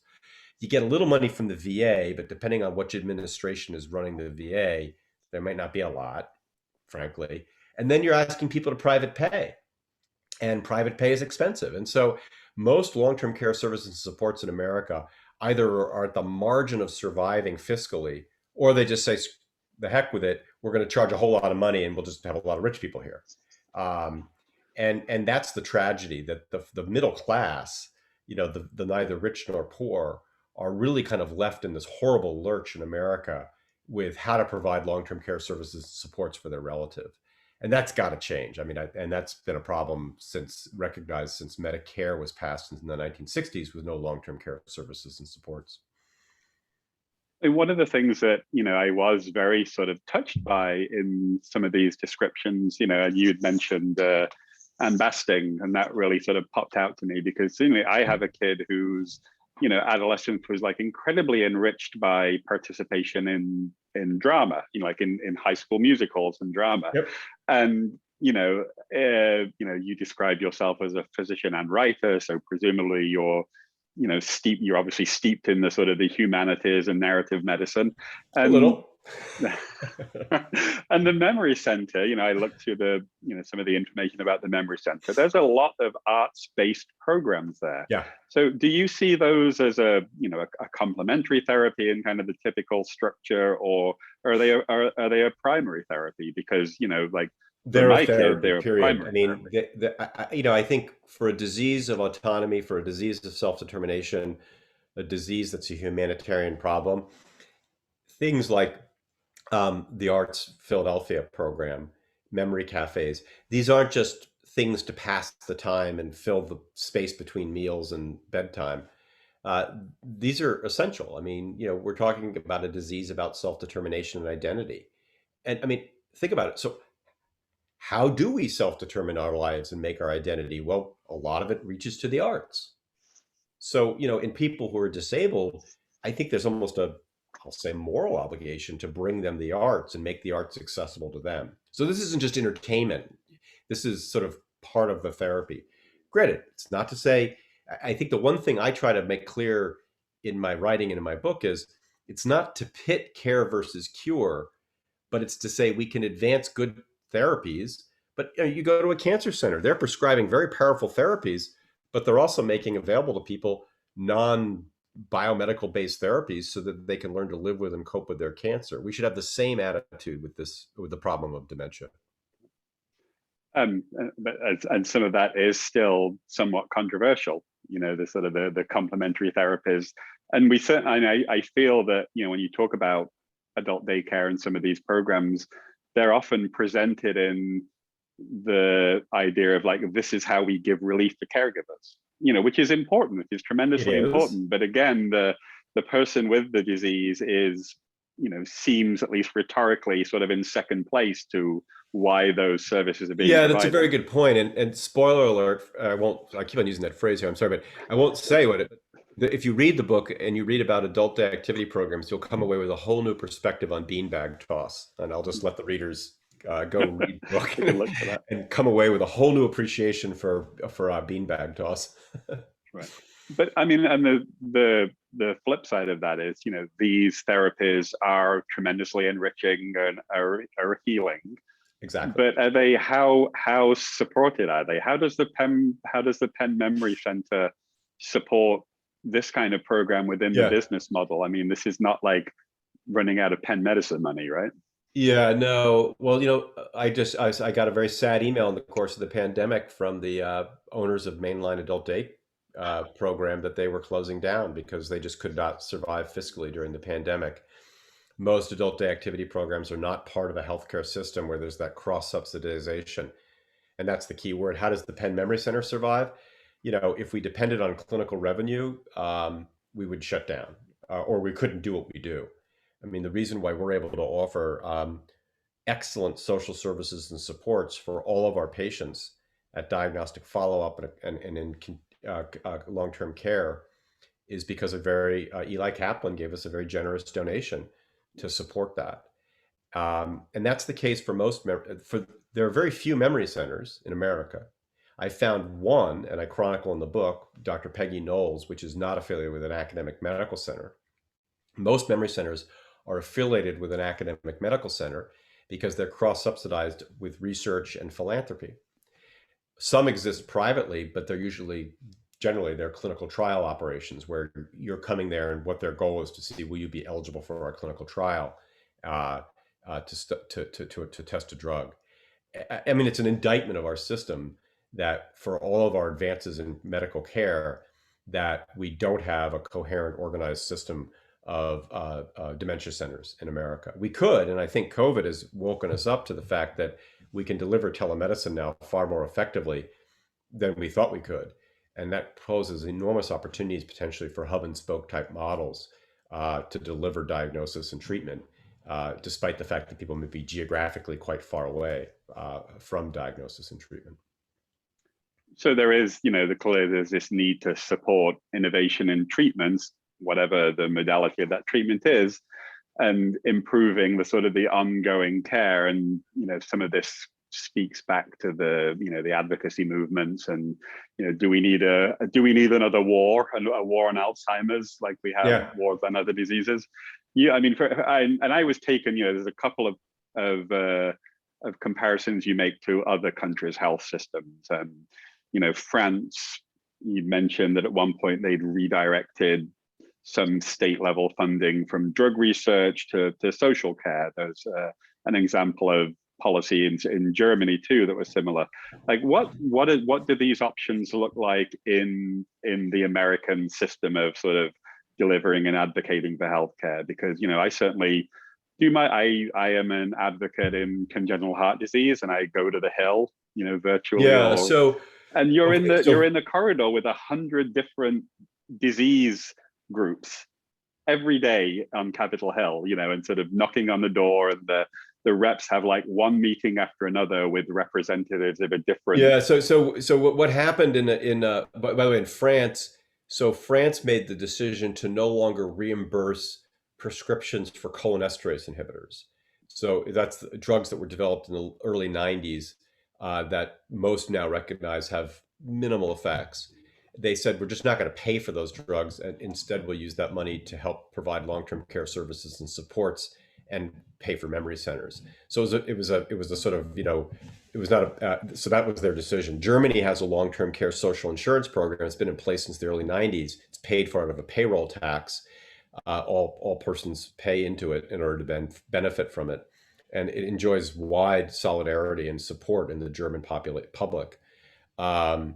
S2: You get a little money from the VA, but depending on which administration is running the VA, there might not be a lot, frankly. And then you're asking people to private pay, and private pay is expensive. And so most long-term care services and supports in America either are at the margin of surviving fiscally, or they just say, the heck with it, we're going to charge a whole lot of money and we'll just have a lot of rich people here. And that's the tragedy, that the middle class, you know, the neither rich nor poor, are really kind of left in this horrible lurch in America with how to provide long-term care services and supports for their relative. And that's got to change. I mean, and that's been a problem recognized since Medicare was passed in the 1960s, with no long-term care services and supports.
S1: And one of the things that, you know, I was very sort of touched by in some of these descriptions, you know, and you'd mentioned ambasting, and that really sort of popped out to me, because certainly I have a kid whose, you know, adolescence was like incredibly enriched by participation in drama, you know, like in high school musicals and drama.
S2: Yep.
S1: And you know, you describe yourself as a physician and writer, so presumably you're, you know, you're obviously steeped in the sort of the humanities and narrative medicine. And
S2: a little.
S1: And the memory center, you know, I looked through some of the information about the memory center. There's a lot of arts-based programs there.
S2: Yeah.
S1: So do you see those as a complementary therapy in kind of the typical structure, or are they a primary therapy? Because, you know, like for
S2: They're a
S1: my kid,
S2: therapy,
S1: they're a
S2: period. I
S1: primary
S2: mean,
S1: therapy.
S2: I think for a disease of autonomy, for a disease of self-determination, a disease that's a humanitarian problem, things like the Arts Philadelphia program, memory cafes, these aren't just things to pass the time and fill the space between meals and bedtime. Uh, these are essential. I mean, we're talking about a disease about self-determination and identity. And I mean, think about it. So how do we self-determine our lives and make our identity? Well, a lot of it reaches to the arts. So, in people who are disabled, I think there's almost I'll say, moral obligation to bring them the arts and make the arts accessible to them. So this isn't just entertainment. This is sort of part of the therapy. Granted, it's not to say, I think the one thing I try to make clear in my writing and in my book is it's not to pit care versus cure, but it's to say we can advance good therapies. But you go to a cancer center, they're prescribing very powerful therapies, but they're also making available to people non-biomedical based therapies so that they can learn to live with and cope with their cancer. We should have the same attitude with the problem of dementia.
S1: And some of that is still somewhat controversial, the sort of the complementary therapies. And I feel that, when you talk about adult daycare and some of these programs, they're often presented in the idea of like, this is how we give relief to caregivers, which is important, which is tremendously important. But again, the person with the disease is, seems at least rhetorically sort of in second place to why those services are being provided.
S2: That's a very good point. And spoiler alert, I keep on using that phrase here, I'm sorry, but I won't say if you read the book and you read about adult day activity programs, you'll come away with a whole new perspective on beanbag toss. And I'll just let the readers go read the book and come away with a whole new appreciation for beanbag toss.
S1: Right. But I mean, and the flip side of that is, these therapies are tremendously enriching and are healing.
S2: Exactly.
S1: But how supported are they? How does the Penn Memory Center support this kind of program within the business model? I mean, this is not like running out of Penn Medicine money, right?
S2: Yeah, no. Well, I got a very sad email in the course of the pandemic from the owners of Mainline Adult Day program that they were closing down because they just could not survive fiscally during the pandemic. Most adult day activity programs are not part of a healthcare system where there's that cross subsidization. And that's the key word. How does the Penn Memory Center survive? If we depended on clinical revenue, we would shut down or we couldn't do what we do. I mean, the reason why we're able to offer excellent social services and supports for all of our patients at diagnostic follow-up and in long-term care is because Eli Kaplan gave us a very generous donation to support that. And that's the case for there are very few memory centers in America. I found one, and I chronicle in the book, Dr. Peggy Knowles, which is not affiliated with an academic medical center. Most memory centers are affiliated with an academic medical center because they're cross-subsidized with research and philanthropy. Some exist privately, but generally they're clinical trial operations where you're coming there and what their goal is to see, will you be eligible for our clinical trial to test a drug. I mean, it's an indictment of our system that for all of our advances in medical care, that we don't have a coherent, organized system of dementia centers in America. We could, and I think COVID has woken us up to the fact that we can deliver telemedicine now far more effectively than we thought we could. And that poses enormous opportunities potentially for hub and spoke type models to deliver diagnosis and treatment, despite the fact that people may be geographically quite far away from diagnosis and treatment.
S1: So there is, there's this need to support innovation in treatments, whatever the modality of that treatment is, and improving the ongoing care. And, some of this speaks back to the advocacy movements and, do we need another war, a war on Alzheimer's like we have wars on other diseases? Yeah, I mean, I was taken, there's a couple of comparisons you make to other countries' health systems. France, you mentioned that at one point they'd redirected some state level funding from drug research to social care. There's an example of policy in Germany too that was similar. Like what do these options look like in the American system of sort of delivering and advocating for healthcare? Because I certainly do I am an advocate in congenital heart disease, and I go to the Hill, virtually,
S2: Yeah.
S1: or
S2: So,
S1: and you're in
S2: okay.
S1: the corridor with 100 different disease groups every day on Capitol Hill, and sort of knocking on the door, and the reps have like one meeting after another with representatives of a different.
S2: Yeah. So what happened by the way, in France? So France made the decision to no longer reimburse prescriptions for cholinesterase inhibitors. So that's drugs that were developed in the early 90s that most now recognize have minimal effects. They said, we're just not going to pay for those drugs, and instead we'll use that money to help provide long-term care services and supports and pay for memory centers. So it was a sort of, it was not so that was their decision. Germany has a long-term care social insurance program. It's been in place since the early 90s. It's paid for out of a payroll tax. All persons pay into it in order to benefit from it. And it enjoys wide solidarity and support in the German public. The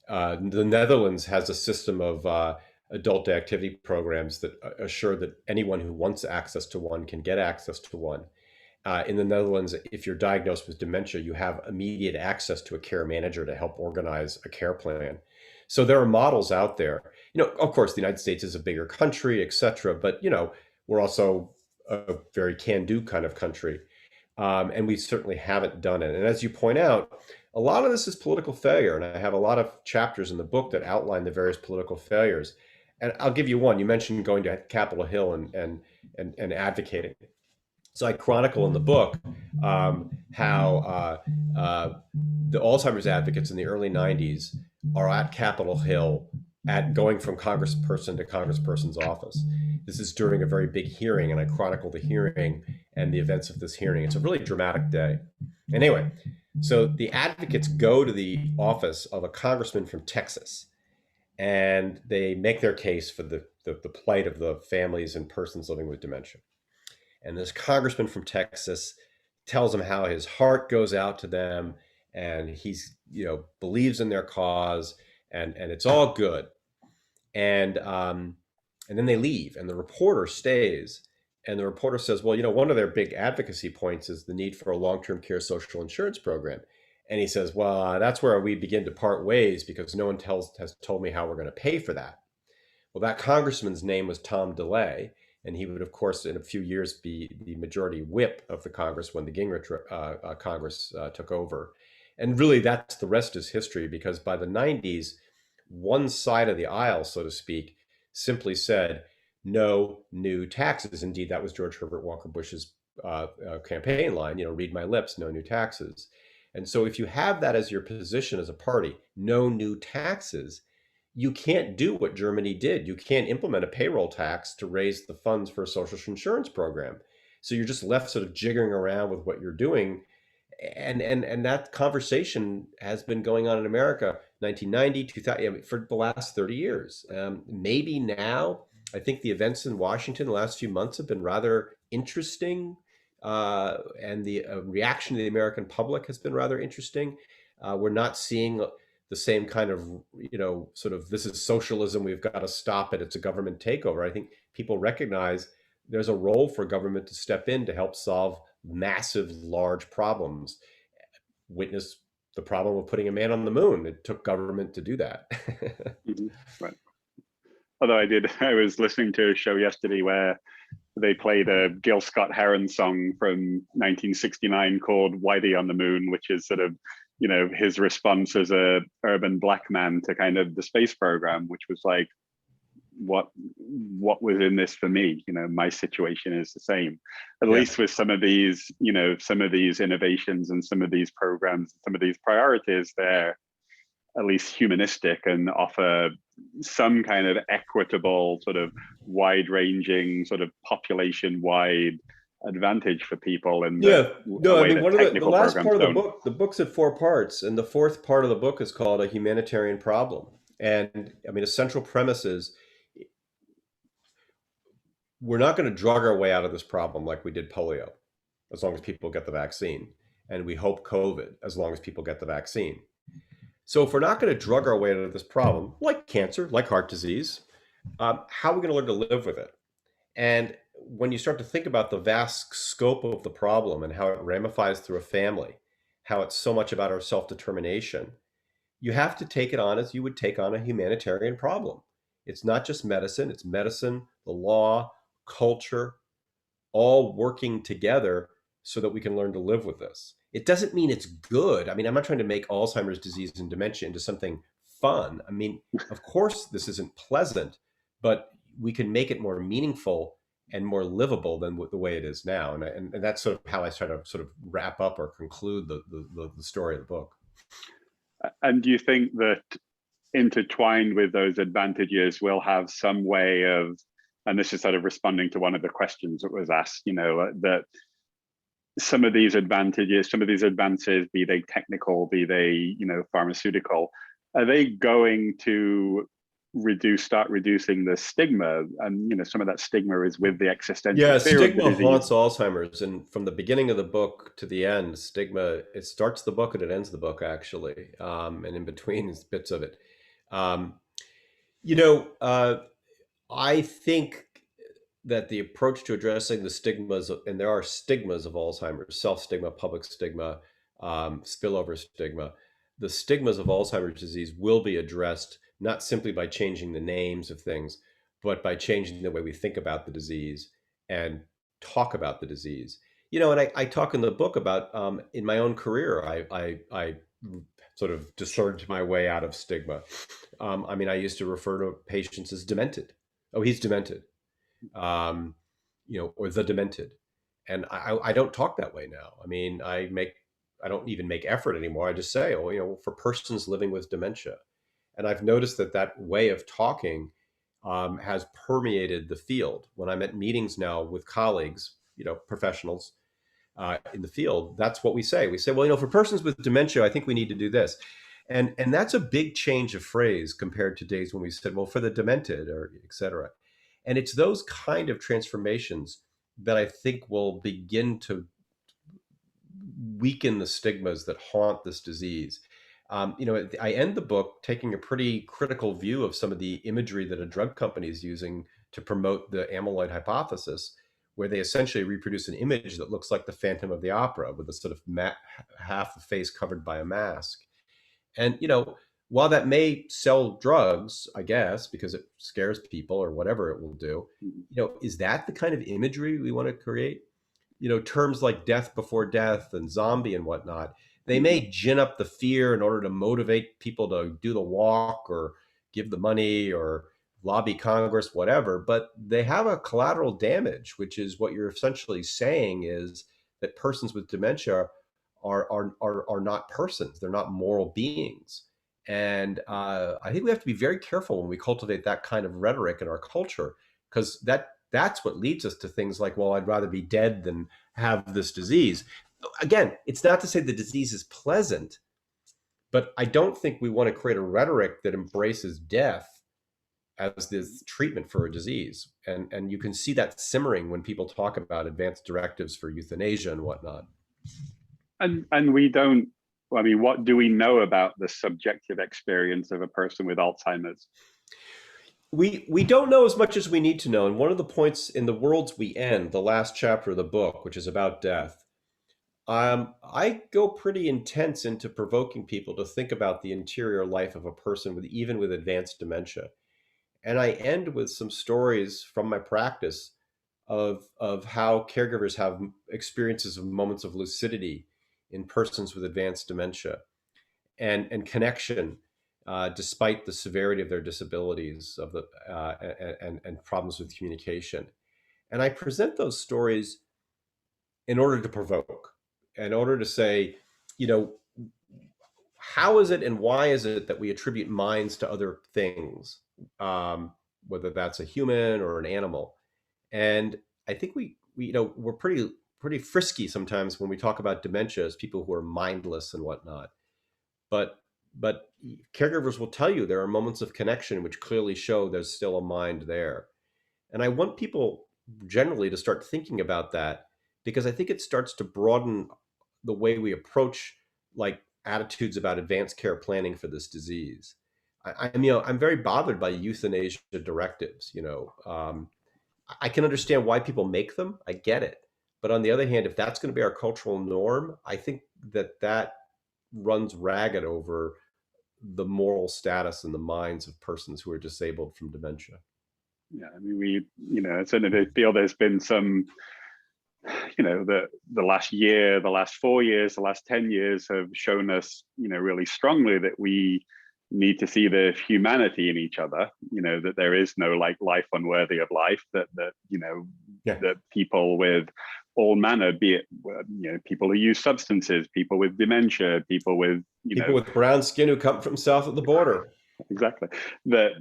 S2: Netherlands has a system of adult activity programs that assure that anyone who wants access to one can get access to one. In the Netherlands, if you're diagnosed with dementia, you have immediate access to a care manager to help organize a care plan. So there are models out there. Of course, the United States is a bigger country, et cetera, but, we're also a very can-do kind of country. And we certainly haven't done it. And as you point out, a lot of this is political failure. And I have a lot of chapters in the book that outline the various political failures. And I'll give you one. You mentioned going to Capitol Hill and advocating. So I chronicle in the book how the Alzheimer's advocates in the early 90s are at Capitol Hill going from congressperson to congressperson's office. This is during a very big hearing, and I chronicle the hearing and the events of this hearing. It's a really dramatic day. Anyway, so the advocates go to the office of a congressman from Texas, and they make their case for the plight of the families and persons living with dementia. And this congressman from Texas tells them how his heart goes out to them, and he's believes in their cause, and it's all good. And then they leave, and the reporter stays. And the reporter says, well, one of their big advocacy points is the need for a long-term care social insurance program. And he says, well, that's where we begin to part ways, because no one has told me how we're going to pay for that. Well, that congressman's name was Tom DeLay, and he would, of course, in a few years be the majority whip of the Congress when the Gingrich Congress took over. And really, that's the rest is history, because by the 90s, one side of the aisle, so to speak, simply said, no new taxes. Indeed, that was George Herbert Walker Bush's campaign line, read my lips, no new taxes. And so if you have that as your position as a party, no new taxes, you can't do what Germany did. You can't implement a payroll tax to raise the funds for a social insurance program. So you're just left sort of jiggering around with what you're doing. And that conversation has been going on in America, 1990, 2000, for the last 30 years. Maybe now, I think the events in Washington the last few months have been rather interesting. And the reaction of the American public has been rather interesting. We're not seeing the same kind of, sort of, this is socialism, we've got to stop it, it's a government takeover. I think people recognize there's a role for government to step in to help solve massive, large problems. Witness the problem of putting a man on the moon. It took government to do that.
S1: Mm-hmm. Right. Although I was listening to a show yesterday where they played a Gil Scott-Heron song from 1969 called "Whitey on the Moon," which is sort of, his response as a urban black man to kind of the space program, which was like, what was in this for me? My situation is the same. At least with some of these, some of these innovations and some of these programs, some of these priorities, they're at least humanistic and offer some kind of equitable, sort of wide-ranging, sort of population-wide advantage for people. And
S2: one of the last part of the book's at 4 parts, and the 4th part of the book is called A Humanitarian Problem. And I mean, a central premise is we're not going to drug our way out of this problem like we did polio. as long as people get the vaccine. And we hope COVID, as long as people get the vaccine. So if we're not going to drug our way out of this problem, like cancer, like heart disease, how are we going to learn to live with it? And when you start to think about the vast scope of the problem and how it ramifies through a family, how it's so much about our self-determination, you have to take it on as you would take on a humanitarian problem. It's not just medicine, it's medicine, the law, culture, all working together so that we can learn to live with this. It doesn't mean it's good. I mean, I'm not trying to make Alzheimer's disease and dementia into something fun. I mean, of course, this isn't pleasant, but we can make it more meaningful and more livable than the way it is now. And that's sort of how I try to sort of wrap up or conclude the story of the book.
S1: And do you think that intertwined with those advantages, we'll have some way of, and this is sort of responding to one of the questions that was asked, that some of these advantages, some of these advances, be they technical, be they, pharmaceutical, are they going to start reducing the stigma? And, some of that stigma is with the existential fear of the
S2: Stigma
S1: disease.
S2: haunts Alzheimer's. And from the beginning of the book to the end, stigma, it starts the book and it ends the book, actually. And in between is bits of it. Um, I think that the approach to addressing the stigmas, and there are stigmas of Alzheimer's, self-stigma, public stigma, spillover stigma, the stigmas of Alzheimer's disease will be addressed not simply by changing the names of things, but by changing the way we think about the disease and talk about the disease. And I talk in the book about in my own career, I sort of discerned my way out of stigma. I mean, I used to refer to patients as demented. Oh, he's demented, or the demented. And I don't talk that way now. I mean, I don't even make effort anymore. I just say, oh, for persons living with dementia. And I've noticed that way of talking has permeated the field. When I'm at meetings now with colleagues, professionals in the field, that's what we say. We say, well, for persons with dementia, I think we need to do this. And that's a big change of phrase compared to days when we said, well, for the demented, or et cetera. And it's those kind of transformations that I think will begin to weaken the stigmas that haunt this disease. I end the book taking a pretty critical view of some of the imagery that a drug company is using to promote the amyloid hypothesis, where they essentially reproduce an image that looks like the Phantom of the Opera with a sort of half the face covered by a mask. And, while that may sell drugs, I guess, because it scares people or whatever it will do, is that the kind of imagery we want to create? Terms like death before death and zombie and whatnot, they may gin up the fear in order to motivate people to do the walk or give the money or lobby Congress, whatever, but they have a collateral damage, which is what you're essentially saying is that persons with dementia are not persons. They're not moral beings. And I think we have to be very careful when we cultivate that kind of rhetoric in our culture, because that's what leads us to things like, well, I'd rather be dead than have this disease. Again, it's not to say the disease is pleasant, but I don't think we want to create a rhetoric that embraces death as this treatment for a disease. And you can see that simmering when people talk about advanced directives for euthanasia and whatnot.
S1: And we don't, I mean, what do we know about the subjective experience of a person with Alzheimer's?
S2: We don't know as much as we need to know. And one of the points in The Worlds We End, the last chapter of the book, which is about death, I go pretty intense into provoking people to think about the interior life of a person even with advanced dementia. And I end with some stories from my practice of how caregivers have experiences of moments of lucidity in persons with advanced dementia and connection, despite the severity of their disabilities and problems with communication. And I present those stories in order to provoke, in order to say, how is it and why is it that we attribute minds to other things, whether that's a human or an animal? And I think we're pretty frisky sometimes when we talk about dementia as people who are mindless and whatnot. But caregivers will tell you there are moments of connection which clearly show there's still a mind there. And I want people generally to start thinking about that because I think it starts to broaden the way we approach like attitudes about advanced care planning for this disease. I'm very bothered by euthanasia directives. I can understand why people make them. I get it. But on the other hand, if that's going to be our cultural norm, I think that runs ragged over the moral status and the minds of persons who are disabled from dementia.
S1: Yeah, I mean, certainly I feel there's been some, the last year, the last 4 years, the last 10 years have shown us, really strongly that we need to see the humanity in each other, that there is no like life unworthy of life, that that people with all manner, be it, people who use substances, people with dementia, people with,
S2: people with brown skin who come from south of the border.
S1: Exactly. That,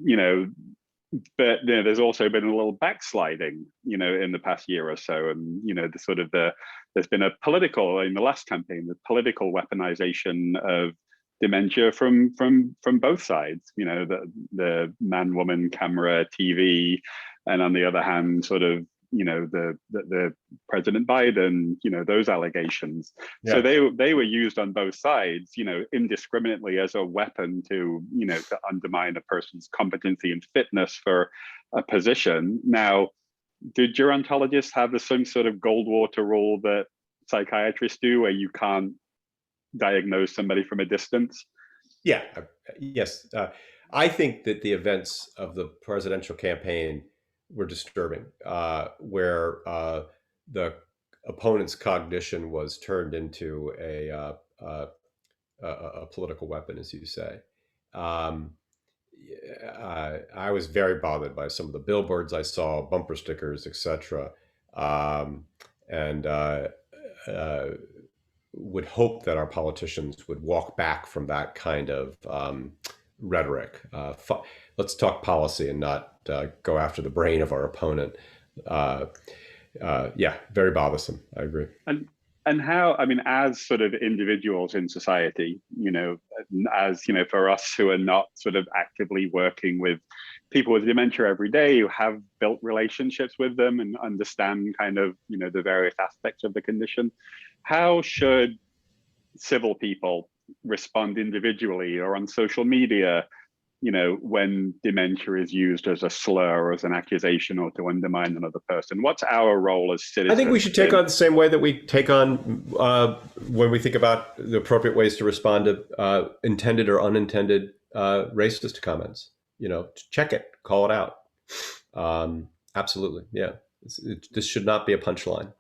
S1: but there's also been a little backsliding, in the past year or so, and there's been a political, in the last campaign, the political weaponization of dementia from both sides. The man woman camera TV, and on the other hand, the President Biden, those allegations. Yeah. So they were used on both sides, indiscriminately as a weapon to undermine a person's competency and fitness for a position. Now, do gerontologists have the same sort of Goldwater rule that psychiatrists do, where you can't diagnose somebody from a distance?
S2: Yeah. Yes. I think that the events of the presidential campaign were disturbing, where the opponent's cognition was turned into a political weapon, as you say. I was very bothered by some of the billboards I saw, bumper stickers, etc., and would hope that our politicians would walk back from that kind of rhetoric. Let's talk policy and not go after the brain of our opponent. Yeah, very bothersome. I agree.
S1: And how, I mean, as sort of individuals in society, for us who are not sort of actively working with people with dementia every day, who have built relationships with them and understand kind of, the various aspects of the condition, how should civil people respond individually or on social media, when dementia is used as a slur or as an accusation or to undermine another person? What's our role as citizens?
S2: I think we should take on the same way that we take on when we think about the appropriate ways to respond to intended or unintended racist comments. Check it, call it out. Absolutely, yeah. This should not be a punchline.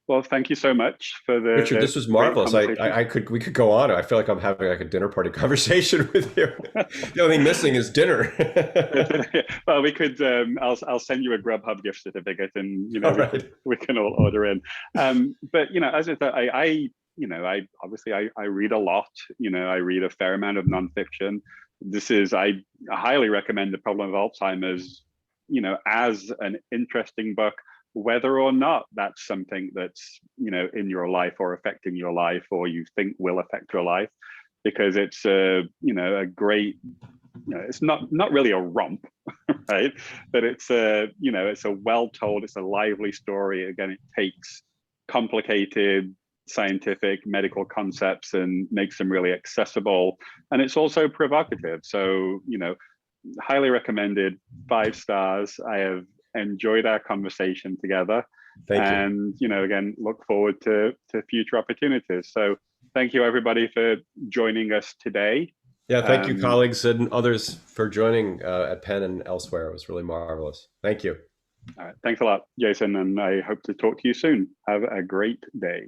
S1: Well, thank you so much for the
S2: Richard. This was marvelous. We could go on. I feel like I'm having like a dinner party conversation with you. The only thing missing is dinner.
S1: Well, we could. I'll send you a Grubhub gift certificate, and we can all order in. But as I obviously read a lot. I read a fair amount of nonfiction. I highly recommend The Problem of Alzheimer's. As an interesting book, whether or not that's something that's in your life or affecting your life, or you think will affect your life, because it's a great, it's not really a romp, right? But it's a well told, it's a lively story. Again, it takes complicated scientific medical concepts and makes them really accessible, and it's also provocative. So highly recommended, 5 stars. I have enjoyed our conversation together. Thank you. And again, look forward to future opportunities. So thank you everybody for joining us today.
S2: Yeah, thank you colleagues and others for joining at Penn and elsewhere. It was really marvelous. Thank you.
S1: All right, thanks a lot, Jason, and I hope to talk to you soon. Have a great day.